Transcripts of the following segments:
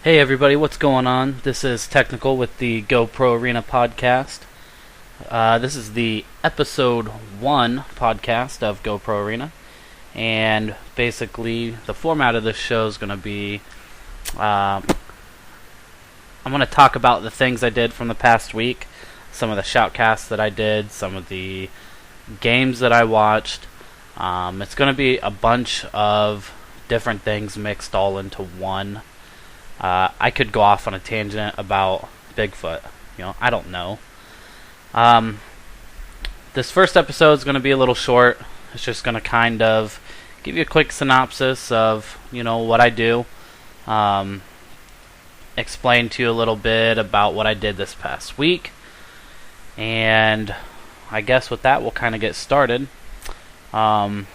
Hey everybody, what's going on? This is Technical with the GoProArena podcast. This is the episode 1 podcast of GoProArena. And basically, the format of this show is going to be... I'm going to talk about the things I did from the past week, some of the shoutcasts that I did, some of the games that I watched. It's going to be a bunch of different things mixed all into one. I could go off on a tangent about Bigfoot. I don't know. This first episode is going to be a little short. It's just going to kind of give you a quick synopsis of, what I do. Explain to you a little bit about what I did this past week. And I guess with that, we'll kind of get started. It's kind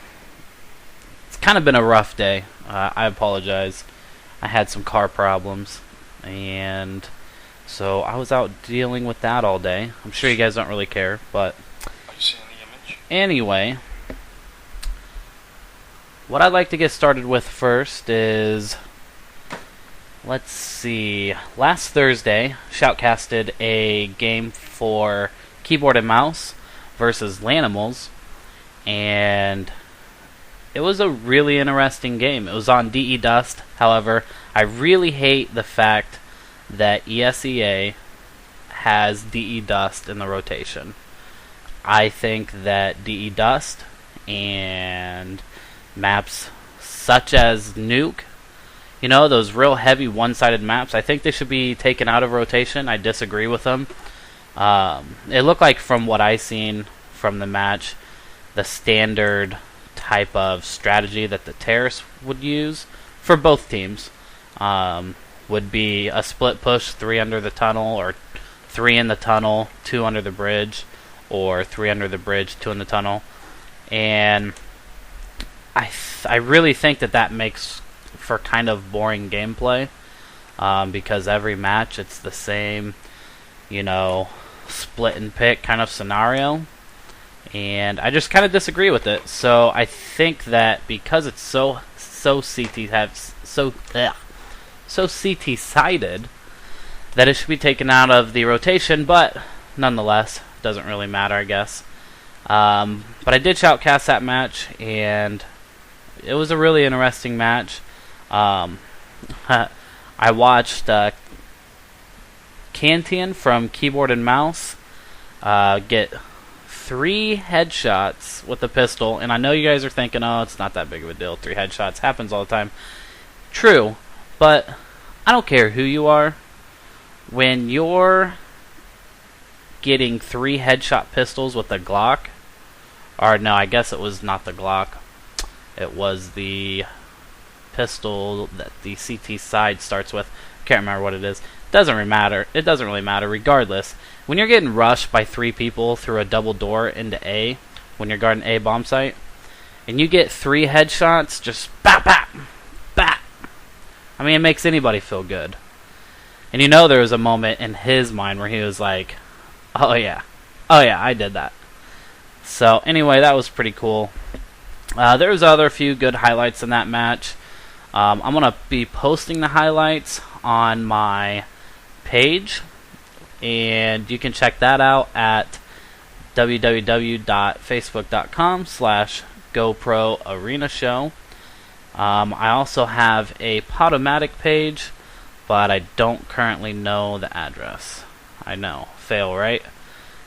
of been a rough day. I apologize. I had some car problems, and so I was out dealing with that all day. I'm sure you guys don't really care, but anyway, what I'd like to get started with first is, let's see, last Thursday, shoutcasted a game for keyboard and mouse versus Lanimals, and it was a really interesting game. It was on DE Dust. However, I really hate the fact that ESEA has DE Dust in the rotation. I think that DE Dust and maps such as Nuke, those real heavy one-sided maps, I think they should be taken out of rotation. I disagree with them. It looked like, from what I seen from the match, the standard type of strategy that the terrorists would use for both teams would be a split push, 3 under the tunnel, or 3 in the tunnel, 2 under the bridge, or 3 under the bridge, 2 in the tunnel. And I really think that makes for kind of boring gameplay, because every match it's the same, split and pick kind of scenario. And I just kind of disagree with it. So I think that because it's so CT sided, that it should be taken out of the rotation. But nonetheless, doesn't really matter, I guess. But I did shoutcast that match, and it was a really interesting match. I watched Kantian from Keyboard and Mouse get 3 headshots with a pistol, and I know you guys are thinking, oh, it's not that big of a deal. 3 headshots happens all the time. True, but I don't care who you are. When you're getting 3 headshot pistols with a Glock, or no, I guess it was not the Glock. It was the pistol that the CT side starts with. Can't remember what it is. Doesn't really matter. It doesn't really matter. Regardless, when you're getting rushed by 3 people through a double door into A, when you're guarding A bomb site, and you get 3 headshots, just bap, bap, bap. I mean, it makes anybody feel good. And there was a moment in his mind where he was like, oh yeah, I did that. So anyway, that was pretty cool. There was other few good highlights in that match. I'm going to be posting the highlights on my page, and you can check that out at www.facebook.com/GoProArenaShow. I also have a Podomatic page, but I don't currently know the address. I know, fail, right?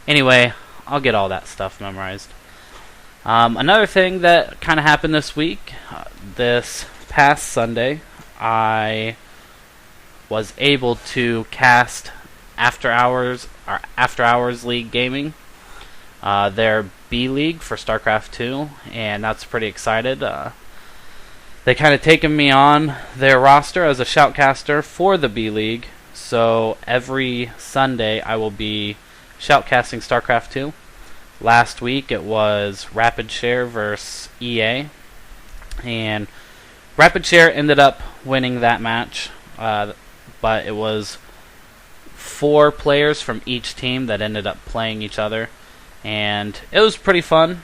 Anyway, I'll get all that stuff memorized. Another thing that kind of happened this week, this past Sunday, I was able to cast After Hours League Gaming, their B League for StarCraft 2, and that's pretty excited. They kind of taken me on their roster as a shoutcaster for the B League, so every Sunday I will be shoutcasting StarCraft 2. Last week it was Rapid Share versus EA, and Rapid Share ended up winning that match, but it was 4 players from each team that ended up playing each other, and it was pretty fun.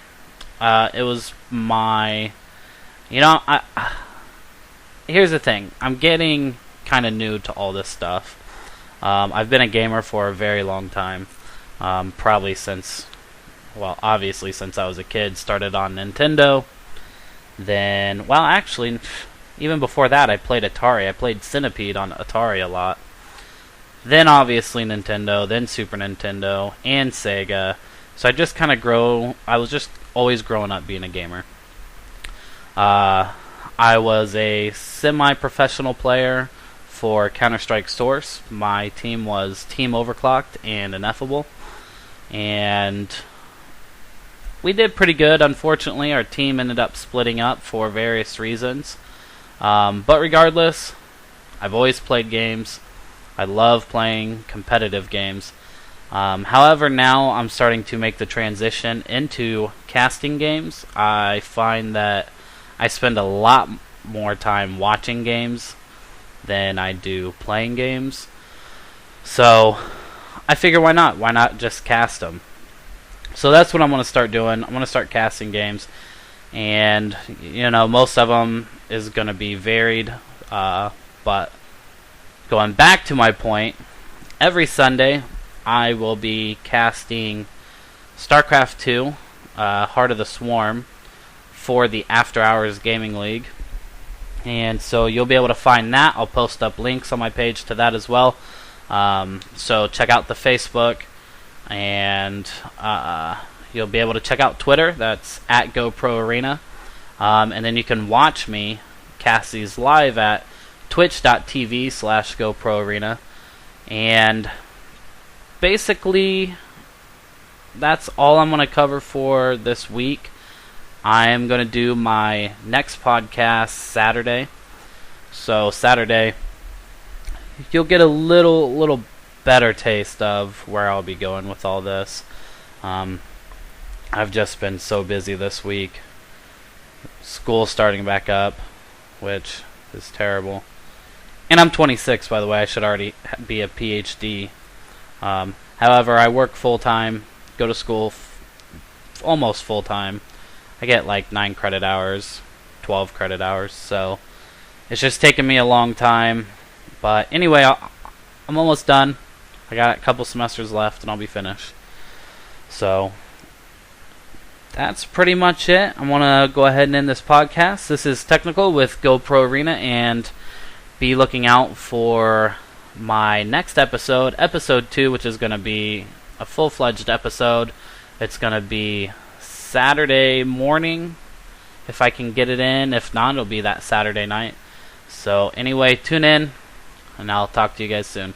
It was my, here's the thing, I'm getting kind of new to all this stuff. I've been a gamer for a very long time, probably since, well, obviously since I was a kid. Started on Nintendo, then, well, actually, even before that, I played Atari. I played Centipede on Atari a lot. Then obviously Nintendo, then Super Nintendo, and Sega. So I just kind of I was just always growing up being a gamer. I was a semi-professional player for Counter-Strike Source. My team was Team Overclocked and Ineffable. And we did pretty good. Unfortunately, our team ended up splitting up for various reasons. But regardless, I've always played games. I love playing competitive games. However, now I'm starting to make the transition into casting games. I find that I spend a lot more time watching games than I do playing games. So I figure why not? Why not just cast them? So that's what I'm going to start doing. I'm going to start casting games. And, most of them is going to be varied. But going back to my point, every Sunday I will be casting StarCraft 2, Heart of the Swarm, for the After Hours Gaming League. And so you'll be able to find that. I'll post up links on my page to that as well. So check out the Facebook, and you'll be able to check out Twitter. That's at GoProArena. And then you can watch me cast these live at twitch.tv/GoProArena. And basically, that's all I'm going to cover for this week. I am going to do my next podcast Saturday. So Saturday, you'll get a little better taste of where I'll be going with all this. I've just been so busy this week. School's starting back up, which is terrible. And I'm 26, by the way. I should already be a PhD. However, I work full-time, go to school almost full-time. I get like 9 credit hours, 12 credit hours, so it's just taking me a long time. But anyway, I'm almost done. I got a couple semesters left and I'll be finished. So that's pretty much it. I want to go ahead and end this podcast. This is Technical with GoProArena, and be looking out for my next episode, episode 2, which is going to be a full-fledged episode. It's going to be Saturday morning, if I can get it in. If not, it'll be that Saturday night. So anyway, tune in, and I'll talk to you guys soon.